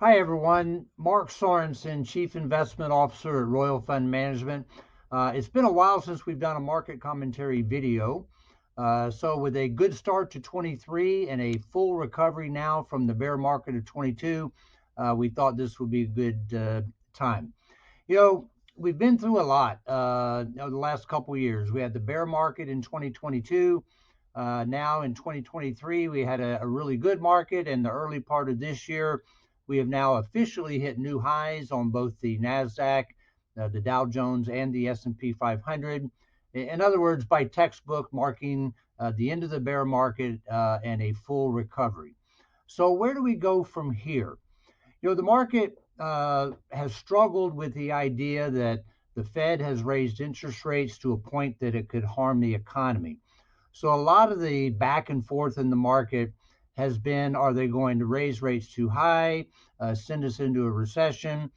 Hi, everyone. Mark Sorensen, Chief Investment Officer at Royal Fund Management. It's been a while since we've done a market commentary video. So, with a good start to 23 and a full recovery now from the bear market of 22, we thought this would be a good time. You know, we've been through a lot over the last couple of years. We had the bear market in 2022. Now in 2023, we had a really good market, and the early part of this year, we have now officially hit new highs on both the Nasdaq, the Dow Jones, and the S&P 500. In other words, by textbook, marking the end of the bear market and a full recovery. So where do we go from here? The market has struggled with the idea that the Fed has raised interest rates to a point that it could harm the economy. So a lot of the back and forth in the market has been, are they going to raise rates too high, send us into a recession?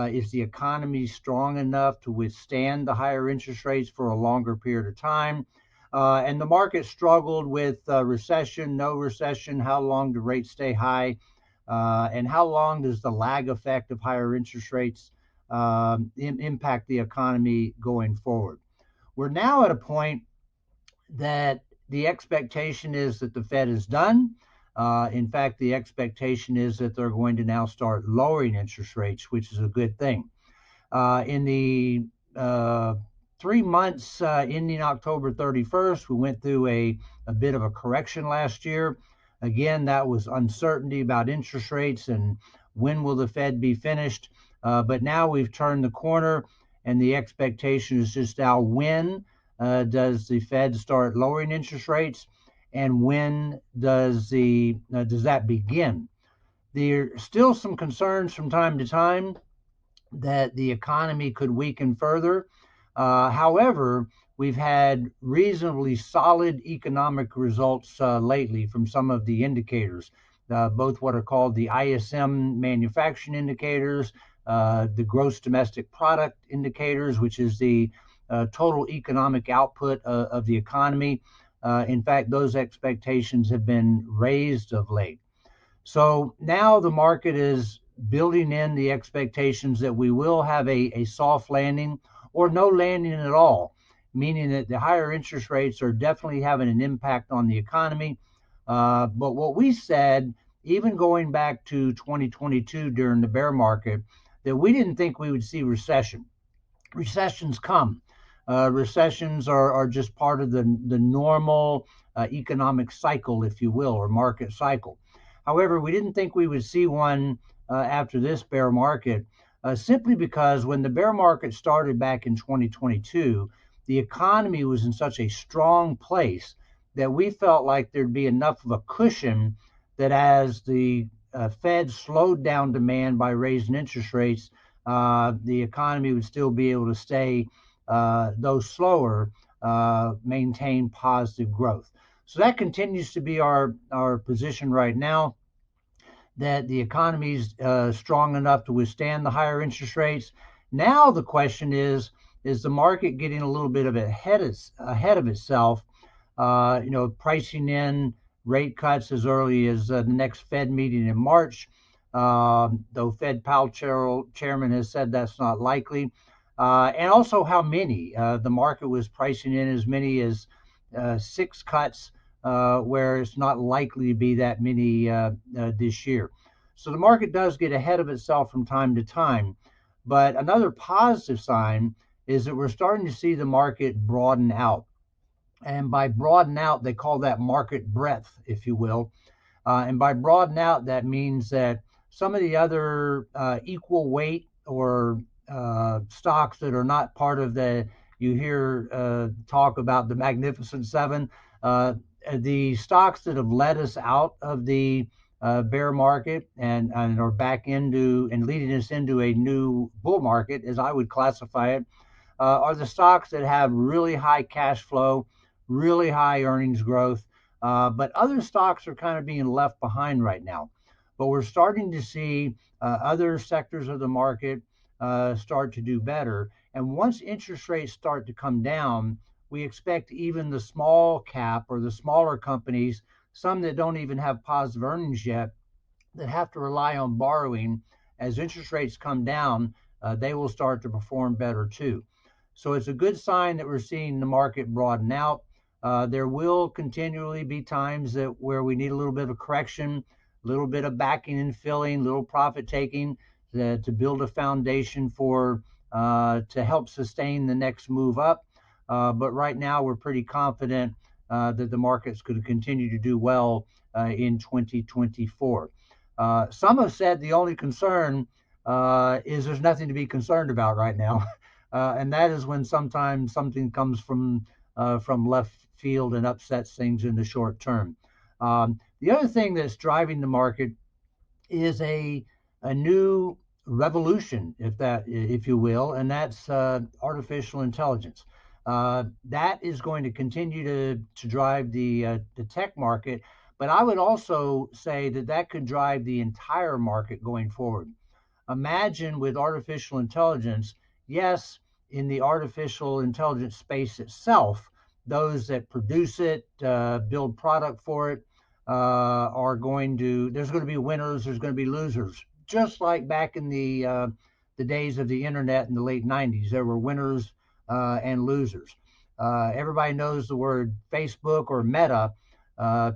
Is the economy strong enough to withstand the higher interest rates for a longer period of time? And the market struggled with recession, no recession, how long do rates stay high? And how long does the lag effect of higher interest rates impact the economy going forward? We're now at a point that the expectation is that the Fed is done. In fact, the expectation is that they're going to now start lowering interest rates, which is a good thing. In the 3 months ending October 31st, we went through a bit of a correction last year. Again, that was uncertainty about interest rates and when will the Fed be finished. But now we've turned the corner, and the expectation is just now when does the Fed start lowering interest rates, and when does that begin? There are still some concerns from time to time that the economy could weaken further. However, we've had reasonably solid economic results lately from some of the indicators, both what are called the ISM manufacturing indicators, the gross domestic product indicators, which is the total economic output of the economy. In fact, those expectations have been raised of late. So now the market is building in the expectations that we will have a soft landing or no landing at all, meaning that the higher interest rates are definitely having an impact on the economy. But what we said, even going back to 2022 during the bear market, that we didn't think we would see recession. Recessions come. Recessions are just part of the normal economic cycle, if you will, or market cycle. However, we didn't think we would see one after this bear market, simply because when the bear market started back in 2022, the economy was in such a strong place that we felt like there'd be enough of a cushion that as the Fed slowed down demand by raising interest rates, the economy would still be able to stay, though slower, maintain positive growth. So that continues to be our position right now, that the economy is strong enough to withstand the higher interest rates. Now the question is the market getting a little bit of ahead of itself, pricing in rate cuts as early as the next Fed meeting in March, though Fed Powell chairman has said that's not likely. And also how many. The market was pricing in as many as 6 cuts, where it's not likely to be that many this year. So the market does get ahead of itself from time to time. But another positive sign is that we're starting to see the market broaden out. And by broaden out, they call that market breadth, if you will. And by broaden out, that means that some of the other equal weight or stocks that are not part of you hear talk about the Magnificent Seven, the stocks that have led us out of the bear market and are back into and leading us into a new bull market, as I would classify it, are the stocks that have really high cash flow, really high earnings growth. But other stocks are kind of being left behind right now. But we're starting to see other sectors of the market start to do better. And once interest rates start to come down, we expect even the small cap or the smaller companies, some that don't even have positive earnings yet, that have to rely on borrowing, as interest rates come down, they will start to perform better too. So it's a good sign that we're seeing the market broaden out. There will continually be times that where we need a little bit of a correction, a little bit of backing and filling, little profit taking to build a foundation for to help sustain the next move up. But right now, we're pretty confident that the market's going to continue to do well in 2024. Some have said the only concern is there's nothing to be concerned about right now, and that is when sometimes something comes from left field and upsets things in the short term. The other thing that's driving the market is a new revolution, if you will, and that's artificial intelligence. That is going to continue to drive the tech market, but I would also say that that could drive the entire market going forward. Imagine with artificial intelligence, yes, in the artificial intelligence space itself, those that produce it, build product for it, there's going to be winners, there's going to be losers. Just like back in the days of the internet in the late 90s, there were winners and losers. Everybody knows the word Facebook or Meta.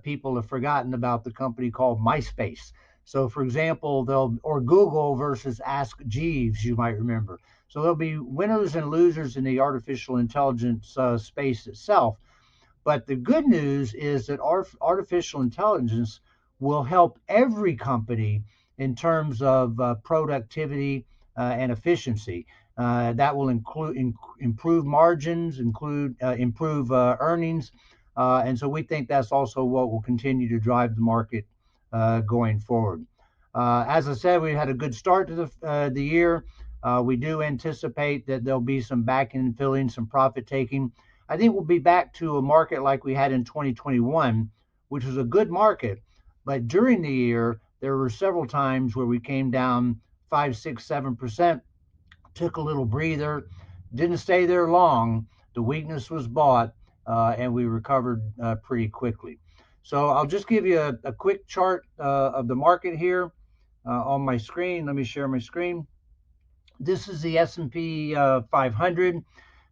People have forgotten about the company called MySpace. So, for example, or Google versus Ask Jeeves, you might remember. So there'll be winners and losers in the artificial intelligence space itself. But the good news is that artificial intelligence will help every company in terms of productivity and efficiency. That will improve margins, improve earnings, and so we think that's also what will continue to drive the market going forward. As I said, we had a good start to the year. We do anticipate that there'll be some backing and filling, some profit taking. I think we'll be back to a market like we had in 2021, which was a good market. But during the year, there were several times where we came down 5, 6, 7%, took a little breather, didn't stay there long. The weakness was bought, and we recovered pretty quickly. So I'll just give you a quick chart of the market here on my screen. Let me share my screen. This is the S&P 500.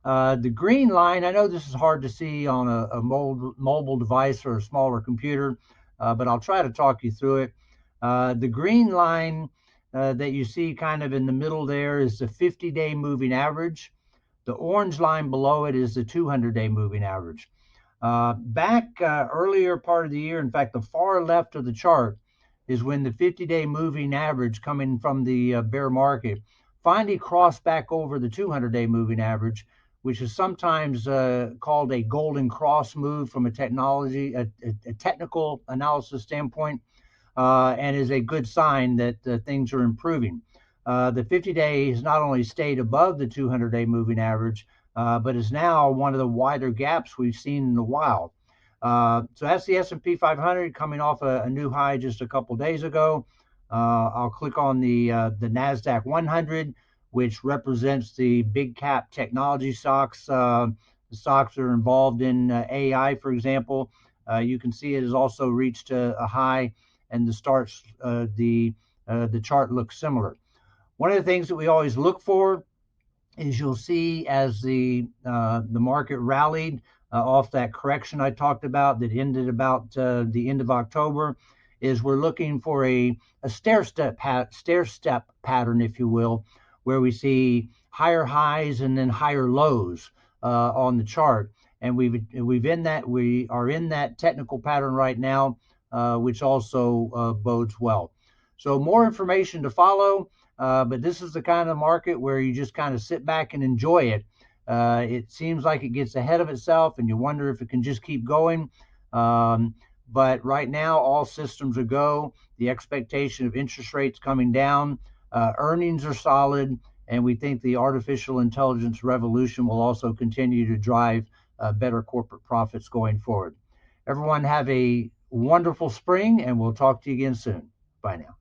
The green line, I know this is hard to see on a mobile device or a smaller computer, but I'll try to talk you through it. The green line that you see kind of in the middle there is the 50-day moving average. The orange line below it is the 200-day moving average. Back earlier part of the year, in fact, the far left of the chart is when the 50-day moving average coming from the bear market finally crossed back over the 200-day moving average, which is sometimes called a golden cross move from a technical analysis standpoint, and is a good sign that things are improving. The 50-day has not only stayed above the 200-day moving average, but is now one of the wider gaps we've seen in a while. So that's the S&P 500 coming off a new high just a couple days ago. I'll click on the Nasdaq 100, which represents the big cap technology stocks. The stocks that are involved in AI, for example. You can see it has also reached a high, and the chart looks similar. One of the things that we always look for is you'll see as the market rallied off that correction I talked about that ended about the end of October, is we're looking for a stair step pattern, if you will, where we see higher highs and then higher lows on the chart, and we are in that technical pattern right now, which also bodes well. So more information to follow. But this is the kind of market where you just kind of sit back and enjoy it. It seems like it gets ahead of itself, and you wonder if it can just keep going. But right now, all systems are go. The expectation of interest rates coming down, earnings are solid, and we think the artificial intelligence revolution will also continue to drive better corporate profits going forward. Everyone have a wonderful spring, and we'll talk to you again soon. Bye now.